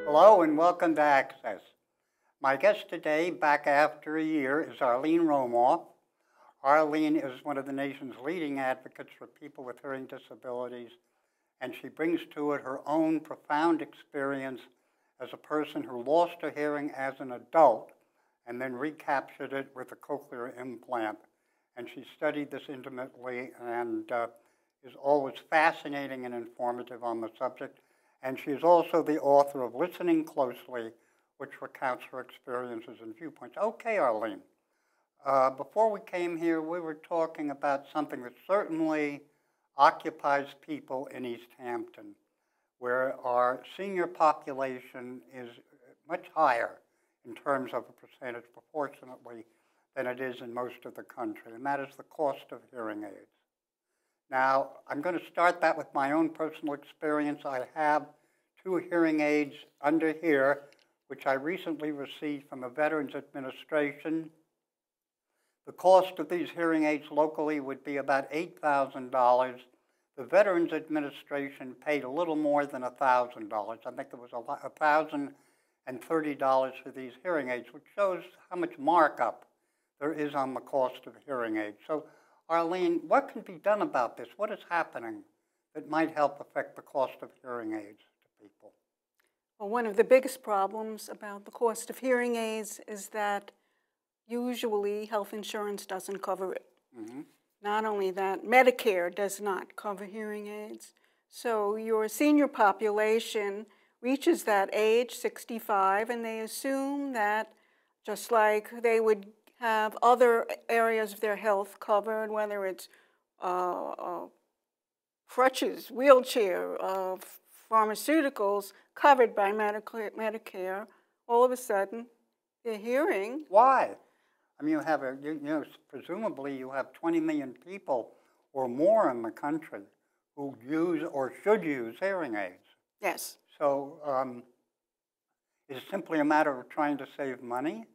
Hello and welcome to Access. My guest today, back after a year, is Arlene Romoff. Arlene is one of the nation's leading advocates for people with hearing disabilities, and she brings to it her own profound experience as a person who lost her hearing as an adult and then recaptured it with a cochlear implant. And she studied this intimately and is always fascinating and informative on the subject. And she is also the author of Listening Closely, which recounts her experiences and viewpoints. Okay, Arlene, before we came here, we were talking about something that certainly occupies people in East Hampton, where our senior population is much higher in terms of a percentage proportionately than it is in most of the country, and that is the cost of hearing aids. Now, I'm going to start that with my own personal experience. I have 2 hearing aids under here, which I recently received from the Veterans Administration. The cost of these hearing aids locally would be about $8,000. The Veterans Administration paid a little more than $1,000. I think it was $1,030 for these hearing aids, which shows how much markup there is on the cost of hearing aids. So, Arlene, what can be done about this? What is happening that might help affect the cost of hearing aids to people? Well, one of the biggest problems about the cost of hearing aids is that usually health insurance doesn't cover it. Mm-hmm. Not only that, Medicare does not cover hearing aids. So your senior population reaches that age, 65, and they assume that just like they would have other areas of their health covered, whether it's crutches, wheelchair, pharmaceuticals covered by Medicare, all of a sudden, their hearing. Why? I mean, presumably you have 20 million people or more in the country who use or should use hearing aids. Yes. So is it simply a matter of trying to save money?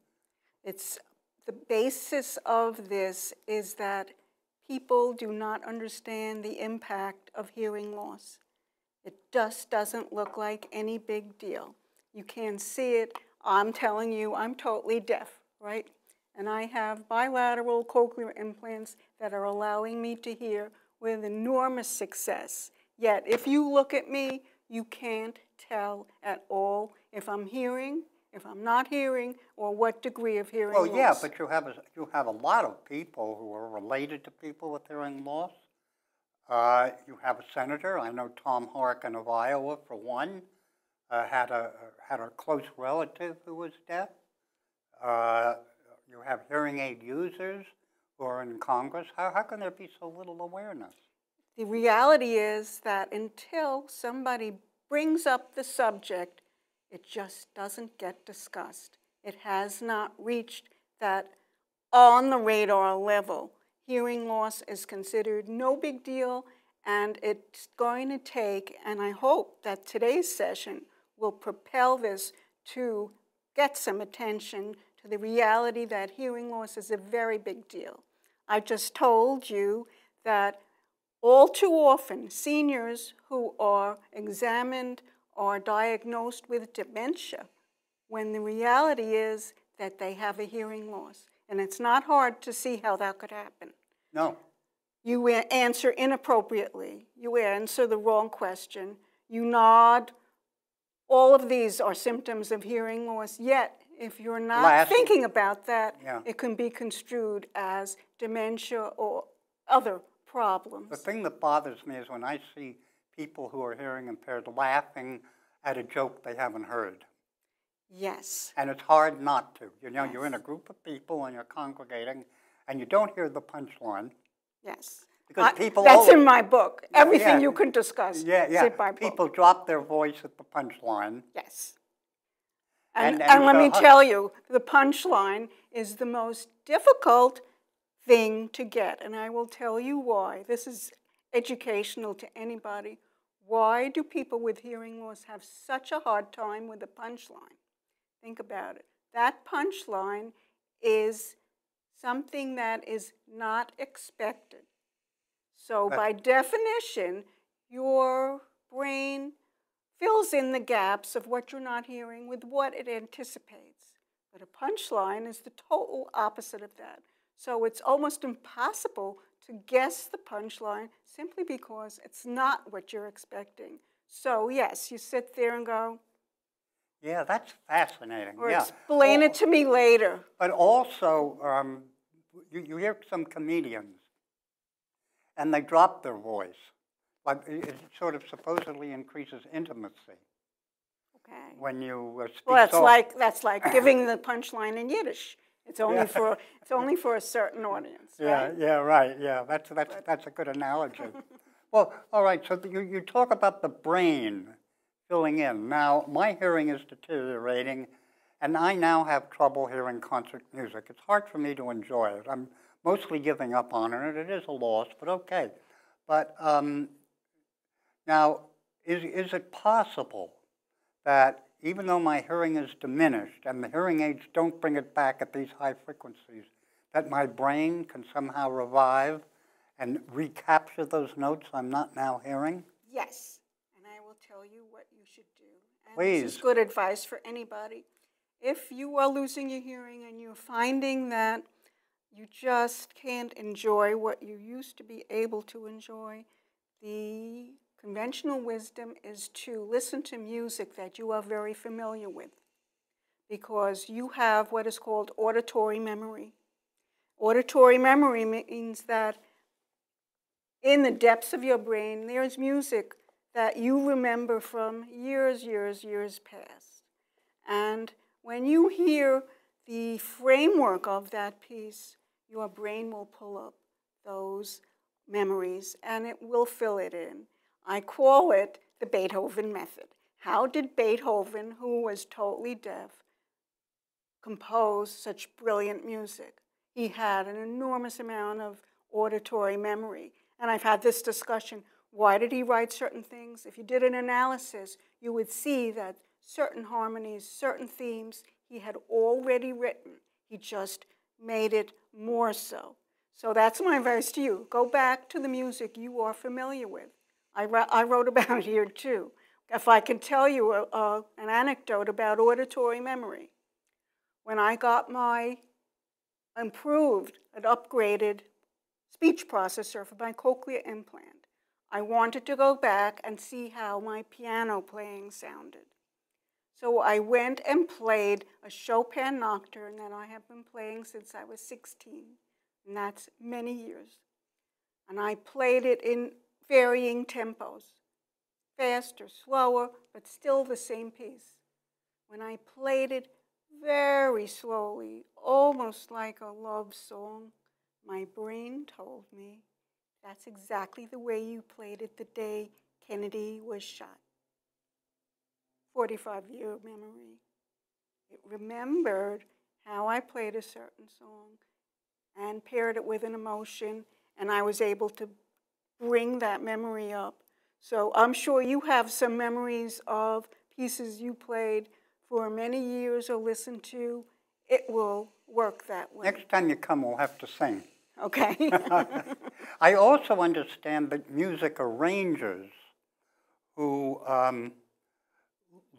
The basis of this is that people do not understand the impact of hearing loss. It just doesn't look like any big deal. You can't see it. I'm telling you, I'm totally deaf, right? And I have bilateral cochlear implants that are allowing me to hear with enormous success. Yet, if you look at me, you can't tell at all if I'm hearing, if I'm not hearing, or what degree of hearing loss. Well, yeah, but you have a lot of people who are related to people with hearing loss. You have a senator. I know Tom Harkin of Iowa, for one, had a close relative who was deaf. You have hearing aid users who are in Congress. How can there be so little awareness? The reality is that until somebody brings up the subject, it just doesn't get discussed. It has not reached that on the radar level. Hearing loss is considered no big deal, and it's going to take, and I hope that today's session will propel this to get some attention to the reality that hearing loss is a very big deal. I just told you that all too often, seniors who are examined are diagnosed with dementia, when the reality is that they have a hearing loss. And it's not hard to see how that could happen. No. You answer inappropriately. You answer the wrong question. You nod. All of these are symptoms of hearing loss. Yet, if you're not thinking about that, it can be construed as dementia or other problems. The thing that bothers me is when I see people who are hearing impaired laughing at a joke they haven't heard. Yes. And it's hard not to. You know, you're in a group of people and you're congregating and you don't hear the punchline. Yes. Because people that's in my book. Everything you can discuss. Yeah. Is in my book. People drop their voice at the punchline. Yes. And let me tell you, the punchline is the most difficult thing to get, and I will tell you why. This is educational to anybody. Why do people with hearing loss have such a hard time with the punchline? Think about it. That punchline is something that is not expected. So by definition, your brain fills in the gaps of what you're not hearing with what it anticipates. But a punchline is the total opposite of that. So it's almost impossible to guess the punchline simply because it's not what you're expecting. So yes, you sit there and go, yeah, that's fascinating. or yeah. explain it to me later. But also, you hear some comedians, and they drop their voice. Like it sort of supposedly increases intimacy. Okay. When you speak. Well, that's like giving the punchline in Yiddish. It's only for a certain audience. Right? Yeah, right. Yeah, that's a good analogy. Well, all right. So you talk about the brain filling in. Now, my hearing is deteriorating, and I now have trouble hearing concert music. It's hard for me to enjoy it. I'm mostly giving up on it. It is a loss, but okay. But now, is it possible that even though my hearing is diminished and the hearing aids don't bring it back at these high frequencies, that my brain can somehow revive and recapture those notes I'm not now hearing? Yes, and I will tell you what you should do. And Please. This is good advice for anybody. If you are losing your hearing and you're finding that you just can't enjoy what you used to be able to enjoy, the conventional wisdom is to listen to music that you are very familiar with, because you have what is called auditory memory. Auditory memory means that in the depths of your brain, there's music that you remember from years past. And when you hear the framework of that piece, your brain will pull up those memories and it will fill it in. I call it the Beethoven method. How did Beethoven, who was totally deaf, compose such brilliant music? He had an enormous amount of auditory memory. And I've had this discussion. Why did he write certain things? If you did an analysis, you would see that certain harmonies, certain themes, he had already written. He just made it more so. So that's my advice to you. Go back to the music you are familiar with. I wrote about it here too. If I can tell you an anecdote about auditory memory. When I got my improved and upgraded speech processor for my cochlear implant, I wanted to go back and see how my piano playing sounded. So I went and played a Chopin nocturne that I have been playing since I was 16, and that's many years. And I played it in varying tempos, faster, slower, but still the same piece. When I played it very slowly, almost like a love song, my brain told me, that's exactly the way you played it the day Kennedy was shot. 45-year memory. It remembered how I played a certain song and paired it with an emotion, and I was able to bring that memory up. So I'm sure you have some memories of pieces you played for many years or listened to. It will work that way. Next time you come, we'll have to sing. Okay. I also understand that music arrangers who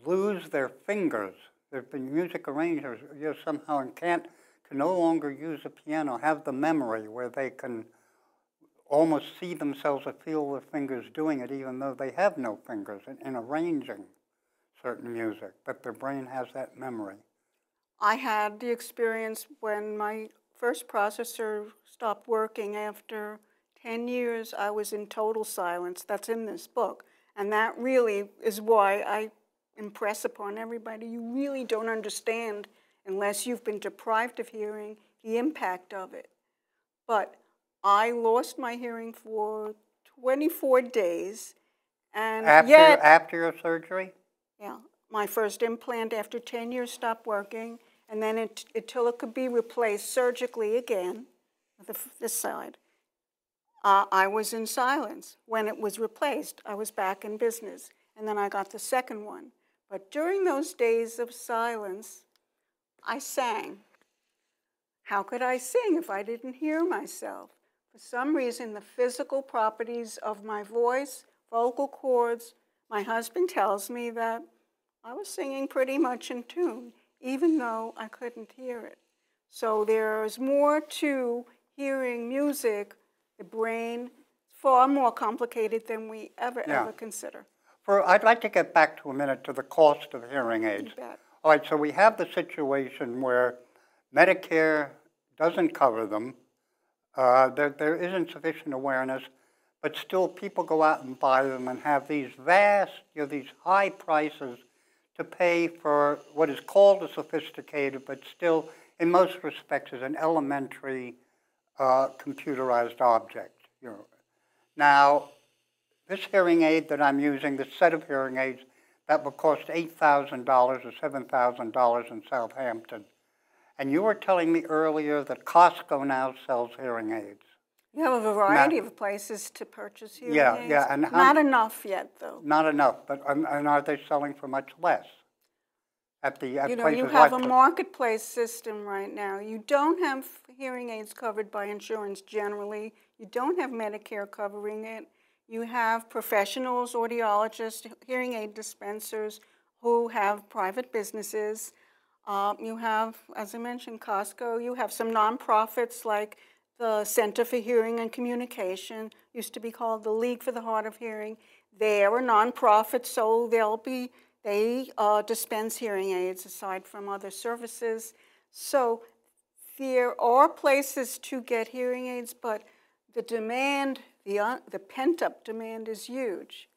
lose their fingers, there have been music arrangers who somehow can no longer use a piano, have the memory where they can almost see themselves or feel their fingers doing it even though they have no fingers in arranging certain music, but their brain has that memory. I had the experience when my first processor stopped working. After 10 years, I was in total silence. That's in this book. And that really is why I impress upon everybody, you really don't understand, unless you've been deprived of hearing, the impact of it. But I lost my hearing for 24 days. And after your surgery? Yeah. My first implant after 10 years stopped working. And then until it could be replaced surgically again, this side, I was in silence. When it was replaced, I was back in business. And then I got the second one. But during those days of silence, I sang. How could I sing if I didn't hear myself? For some reason, the physical properties of my voice, vocal cords, My husband tells me that I was singing pretty much in tune, even though I couldn't hear it. So there's more to hearing music. The brain is far more complicated than we ever consider. I'd like to get back to a minute to the cost of hearing aids. You bet. All right, so we have the situation where Medicare doesn't cover them. There isn't sufficient awareness, but still people go out and buy them and have these vast, these high prices to pay for what is called a sophisticated, but still, in most respects, is an elementary computerized object. Now, this hearing aid that I'm using, this set of hearing aids, that would cost $8,000 or $7,000 in Southampton. And you were telling me earlier that Costco now sells hearing aids. You have a variety of places to purchase hearing aids. Yeah, and not enough yet, though. Not enough, but and are they selling for much less? You have a marketplace system right now. You don't have hearing aids covered by insurance generally. You don't have Medicare covering it. You have professionals, audiologists, hearing aid dispensers who have private businesses. You have, as I mentioned, Costco. You have some nonprofits like the Center for Hearing and Communication, used to be called the League for the Hard of Hearing. They are a nonprofit, so they dispense hearing aids aside from other services. So there are places to get hearing aids, but the demand, the pent-up demand is huge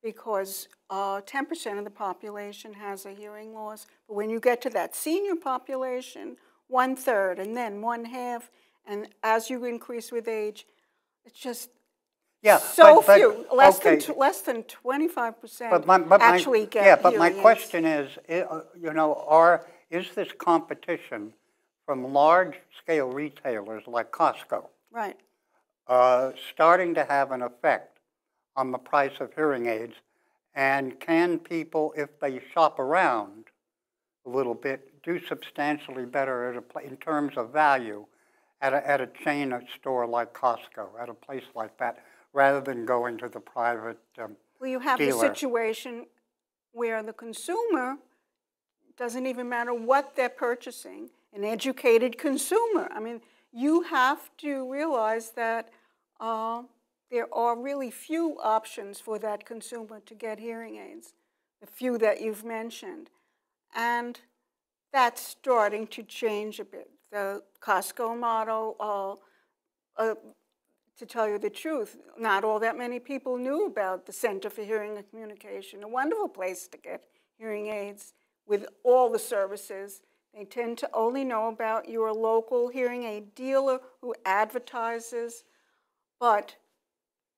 because 10% of the population has a hearing loss. But when you get to that senior population, 1/3 and then 1/2, and as you increase with age, it's just few. Less than 25% actually get hearing aids. But my question is, is this competition from large-scale retailers like Costco right. Starting to have an effect on the price of hearing aids? And can people, if they shop around a little bit, do substantially better in terms of value at a chain store like Costco, at a place like that, rather than going to the private Well, you have dealer? the situation where the consumer, doesn't even matter what they're purchasing, an educated consumer. I mean, you have to realize that there are really few options for that consumer to get hearing aids, the few that you've mentioned. And that's starting to change a bit. The Costco model, to tell you the truth, not all that many people knew about the Center for Hearing and Communication, a wonderful place to get hearing aids with all the services. They tend to only know about your local hearing aid dealer who advertises. But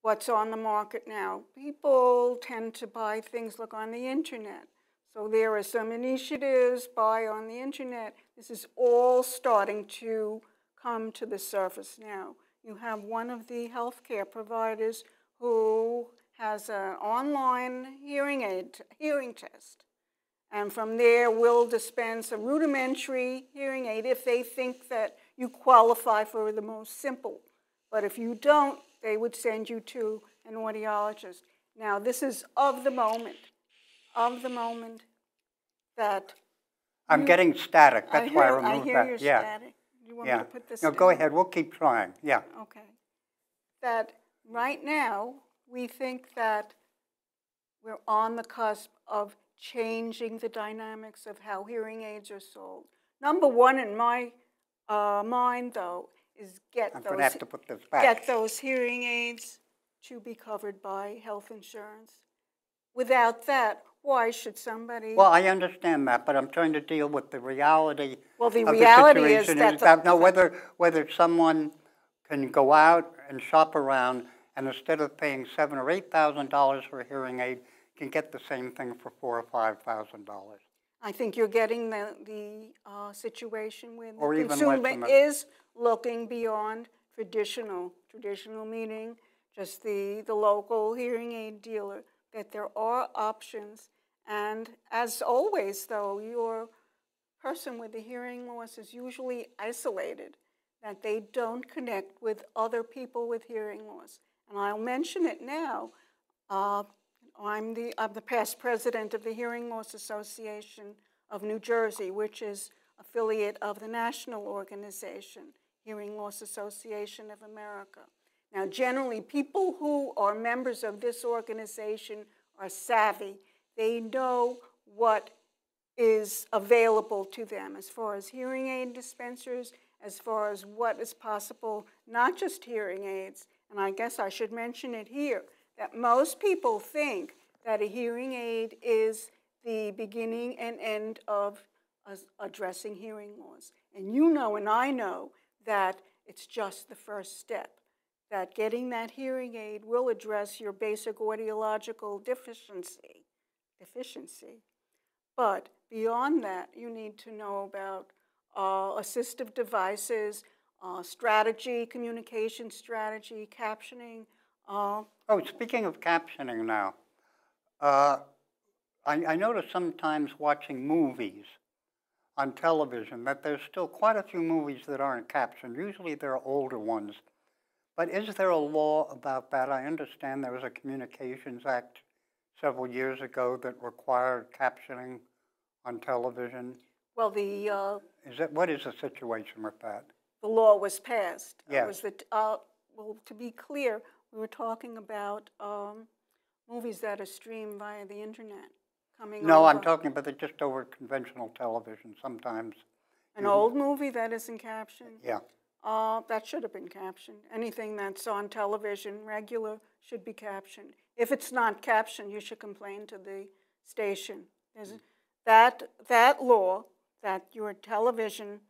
what's on the market now? People tend to buy things like on the internet. So there are some initiatives, buy on the internet. This is all starting to come to the surface now. You have one of the healthcare providers who has an online hearing test. And from there, will dispense a rudimentary hearing aid if they think that you qualify for the most simple. But if you don't, they would send you to an audiologist. Now, this is of the moment that I'm getting static. That's why I removed that. I hear your static. You want me to put this down? No, go ahead. We'll keep trying. Yeah. Okay. That right now, we think that we're on the cusp of changing the dynamics of how hearing aids are sold. Number one in my mind, though, is get those hearing aids to be covered by health insurance. Without that, why should somebody? Well, I understand that, but I'm trying to deal with the reality. Well, the reality is whether someone can go out and shop around, and instead of paying $7,000 or $8,000 for a hearing aid, can get the same thing for $4,000 or $5,000. I think you're getting the situation where the consumer is looking beyond traditional meaning just the local hearing aid dealer, that there are options. And as always, though, your person with the hearing loss is usually isolated, that they don't connect with other people with hearing loss. And I'll mention it now. I'm the past president of the Hearing Loss Association of New Jersey, which is affiliate of the national organization, Hearing Loss Association of America. Now, generally, people who are members of this organization are savvy. They know what is available to them as far as hearing aid dispensers, as far as what is possible, not just hearing aids. And I guess I should mention it here, that most people think that a hearing aid is the beginning and end of addressing hearing loss. And you know and I know that it's just the first step, that getting that hearing aid will address your basic audiological deficiency. But beyond that, you need to know about assistive devices, strategy, communication strategy, captioning. Oh, speaking of captioning now, I notice sometimes watching movies on television that there's still quite a few movies that aren't captioned. Usually they're older ones. But is there a law about that? I understand there was a Communications Act several years ago that required captioning on television. Well, what is the situation with that? The law was passed. Yes. Well, to be clear, we were talking about movies that are streamed via the internet. No, I'm talking about just over conventional television sometimes. An old movie that isn't captioned? Yeah. That should have been captioned. Anything that's on television, regular, should be captioned. If it's not captioned, you should complain to the station. There's that law, that your television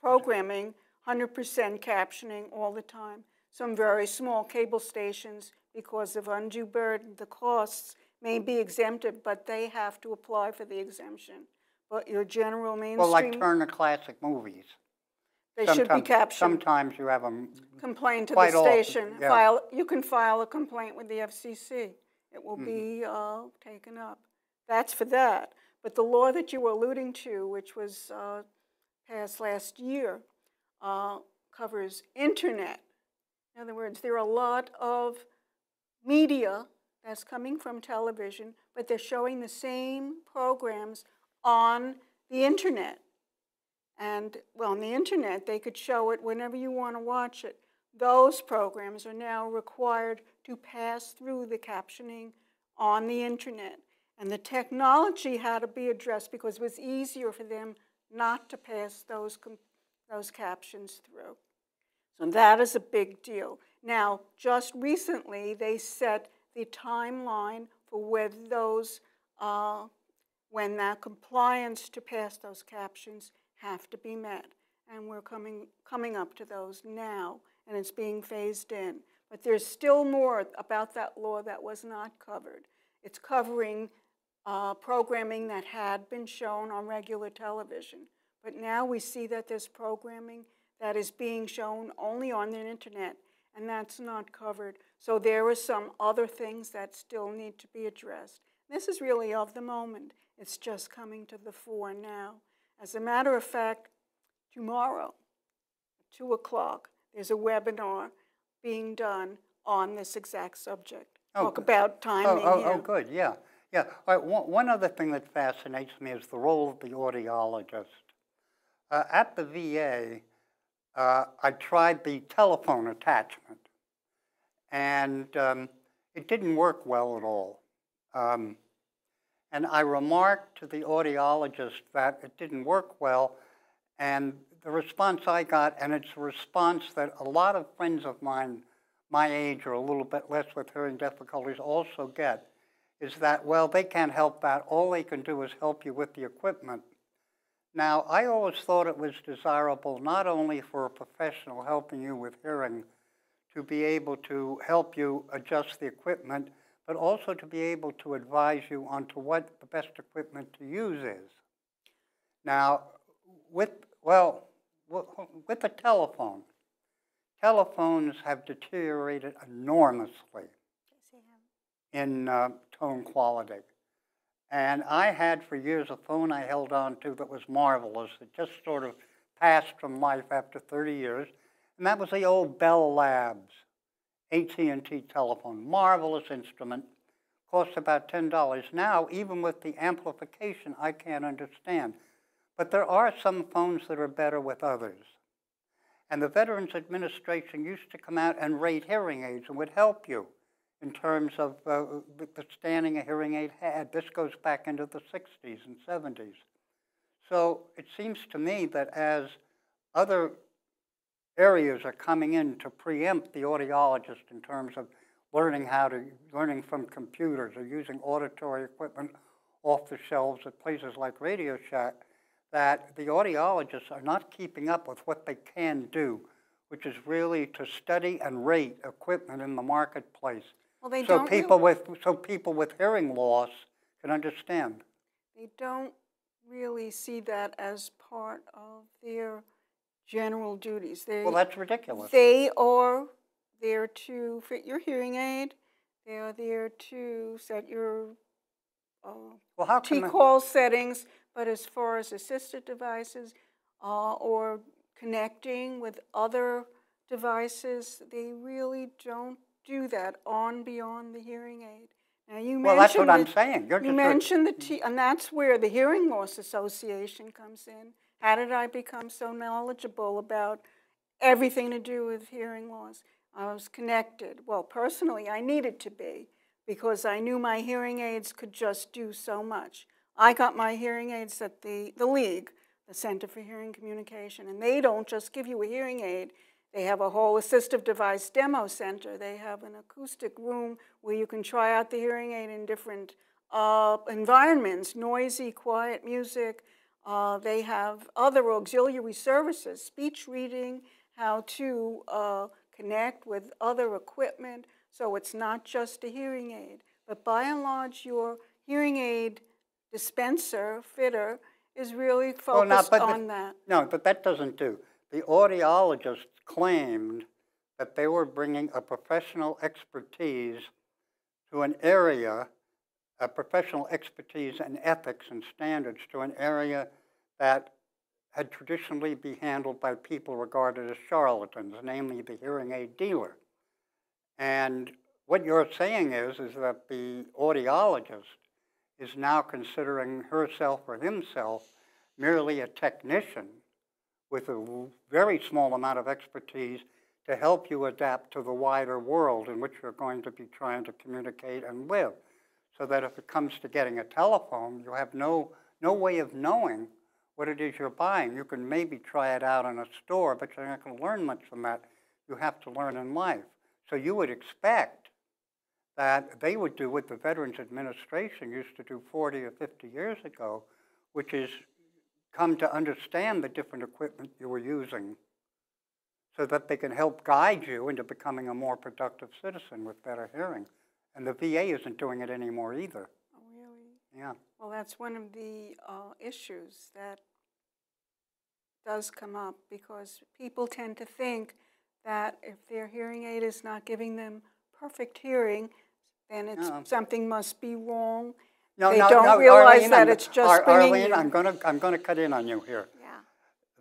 programming, 100% captioning all the time. Some very small cable stations, because of undue burden, the costs may be exempted, but they have to apply for the exemption. But your general mainstream... Well, like Turner Classic Movies. They should be captioned. Sometimes you have them complain to the station. Often, yeah. You can file a complaint with the FCC. It will be taken up. That's for that. But the law that you were alluding to, which was passed last year, covers internet. In other words, there are a lot of media that's coming from television, but they're showing the same programs on the internet. And, well, on the internet, they could show it whenever you want to watch it. Those programs are now required to pass through the captioning on the internet. And the technology had to be addressed because it was easier for them not to pass those captions through. So that is a big deal. Now, just recently, they set the timeline for when that compliance to pass those captions have to be met. And we're coming up to those now, and it's being phased in. But there's still more about that law that was not covered. It's covering programming that had been shown on regular television. But now we see that there's programming that is being shown only on the internet, and that's not covered. So there are some other things that still need to be addressed. This is really of the moment. It's just coming to the fore now. As a matter of fact, tomorrow, at 2 o'clock, there's a webinar being done on this exact subject. Talk about timing. Oh, good, yeah. Yeah. All right, one other thing that fascinates me is the role of the audiologist. At the VA, I tried the telephone attachment, and it didn't work well at all. And I remarked to the audiologist that it didn't work well, and the response I got, and it's a response that a lot of friends of mine, my age or a little bit less with hearing difficulties also get, is that, well, they can't help that. All they can do is help you with the equipment. Now, I always thought it was desirable not only for a professional helping you with hearing to be able to help you adjust the equipment, but also to be able to advise you onto what the best equipment to use is. Now, with the telephone, telephones have deteriorated enormously in tone quality. And I had for years a phone I held on to that was marvelous. It just sort of passed from life after 30 years. And that was the old Bell Labs AT&T telephone, marvelous instrument. costs about $10. Now, even with the amplification, I can't understand. But there are some phones that are better with others. And the Veterans Administration used to come out and rate hearing aids and would help you in terms of the standing a hearing aid had. This goes back into the 60s and 70s. So it seems to me that as other areas are coming in to preempt the audiologist in terms of learning from computers or using auditory equipment off the shelves at places like Radio Shack, that the audiologists are not keeping up with what they can do, which is really to study and rate equipment in the marketplace. Well, they so don't people with hearing loss can understand. They don't really see that as part of their general duties. Well, that's ridiculous. They are there to fit your hearing aid. They are there to set your T-call settings. But as far as assistive devices or connecting with other devices, they really don't do that beyond the hearing aid. Now well, that's what I'm saying. You mentioned and that's where the Hearing Loss Association comes in. How did I become so knowledgeable about everything to do with hearing loss? I was connected. Well, personally, I needed to be because I knew my hearing aids could just do so much. I got my hearing aids at the League, the Center for Hearing Communication, and they don't just give you a hearing aid. They have a whole assistive device demo center. They have an acoustic room where you can try out the hearing aid in different environments, noisy, quiet music. They have other auxiliary services, speech reading, how to connect with other equipment. So it's not just a hearing aid. But by and large, your hearing aid dispenser, fitter, is really focused on that. No, but that doesn't do. The audiologists claimed that they were bringing a professional expertise to an area, a professional expertise in ethics and standards to an area that had traditionally been handled by people regarded as charlatans, namely the hearing aid dealer. And what you're saying is that the audiologist is now considering herself or himself merely a technician with a very small amount of expertise to help you adapt to the wider world in which you're going to be trying to communicate and live. So that if it comes to getting a telephone, you have no way of knowing what it is you're buying. You can maybe try it out in a store, but you're not going to learn much from that. You have to learn in life. So you would expect that they would do what the Veterans Administration used to do 40 or 50 years ago, which is come to understand the different equipment you were using so that they can help guide you into becoming a more productive citizen with better hearing. And the VA isn't doing it anymore either. Oh, really? Yeah. Well, that's one of the issues that does come up because people tend to think that if their hearing aid is not giving them perfect hearing, then something must be wrong. They don't realize Arlene, that it's just bringing Arlene, I'm going to cut in on you here. Yeah.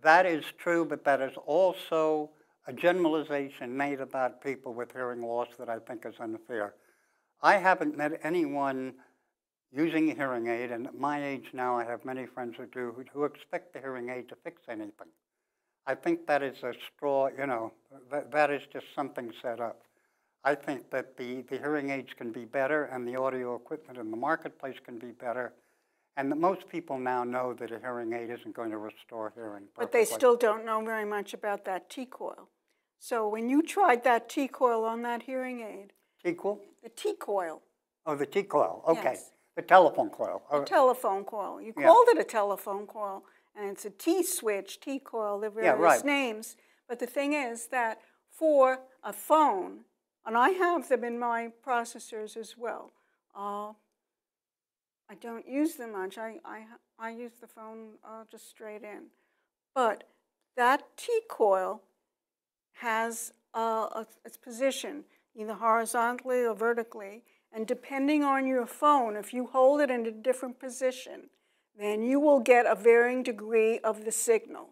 That is true, but that is also a generalization made about people with hearing loss that I think is unfair. I haven't met anyone using a hearing aid, and at my age now I have many friends who do, who expect the hearing aid to fix anything. I think that is a straw, that is just something set up. I think that the hearing aids can be better and the audio equipment in the marketplace can be better, and that most people now know that a hearing aid isn't going to restore hearing perfectly. But they still don't know very much about that T-coil. So when you tried that T-coil on that hearing aid... T-coil? The T-coil. Oh, the T-coil, okay. Yes. The telephone coil. The telephone coil. You called it a telephone coil, and it's a T-switch, T-coil, they're various names. But the thing is that for a phone, and I have them in my processors as well, I don't use them much. I use the phone just straight in. But that T-coil has its position, either horizontally or vertically, and depending on your phone, if you hold it in a different position, then you will get a varying degree of the signal.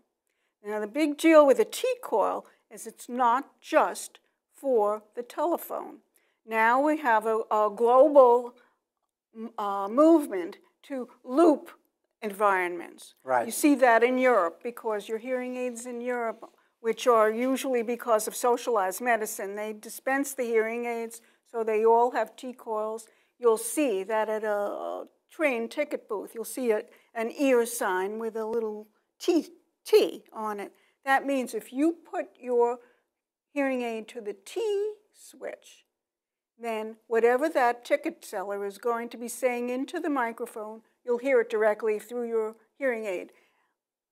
Now, the big deal with a T-coil is it's not just for the telephone. Now we have a global movement to loop environments. Right. You see that in Europe because your hearing aids in Europe, which are usually because of socialized medicine, they dispense the hearing aids so they all have T-coils. You'll see that at a train ticket booth, you'll see an ear sign with a little T on it. That means if you put your hearing aid to the T switch, then whatever that ticket seller is going to be saying into the microphone, you'll hear it directly through your hearing aid,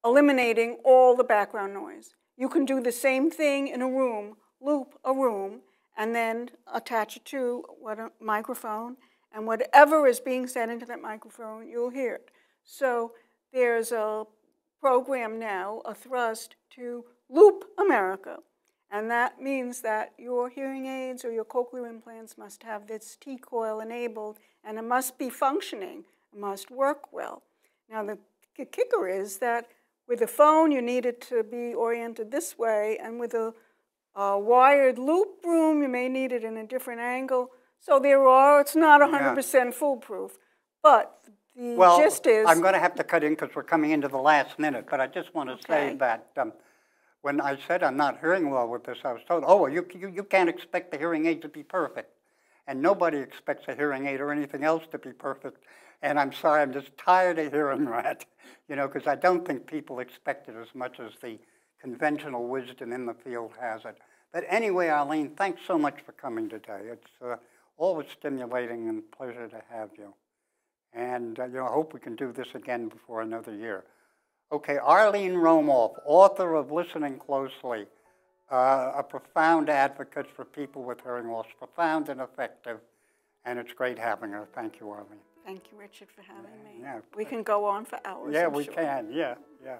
eliminating all the background noise. You can do the same thing in a room, loop a room, and then attach it to a microphone, and whatever is being said into that microphone, you'll hear it. So there's a program now, a thrust to loop America. And that means that your hearing aids or your cochlear implants must have this T-coil enabled, and it must be functioning, it must work well. Now the kicker is that with a phone you need it to be oriented this way, and with a wired loop room you may need it in a different angle. So it's not 100% foolproof, but the gist is... I'm going to have to cut in because we're coming into the last minute, but I just want to say that when I said I'm not hearing well with this, I was told, oh, well, you can't expect the hearing aid to be perfect. And nobody expects a hearing aid or anything else to be perfect. And I'm sorry, I'm just tired of hearing that, because I don't think people expect it as much as the conventional wisdom in the field has it. But anyway, Arlene, thanks so much for coming today. It's always stimulating and a pleasure to have you. And I hope we can do this again before another year. Okay, Arlene Romoff, author of Listening Closely, a profound advocate for people with hearing loss, profound and effective, and it's great having her. Thank you, Arlene. Thank you, Richard, for having me. Yeah. We can go on for hours. Yeah, I'm we sure. can. Yeah, yeah.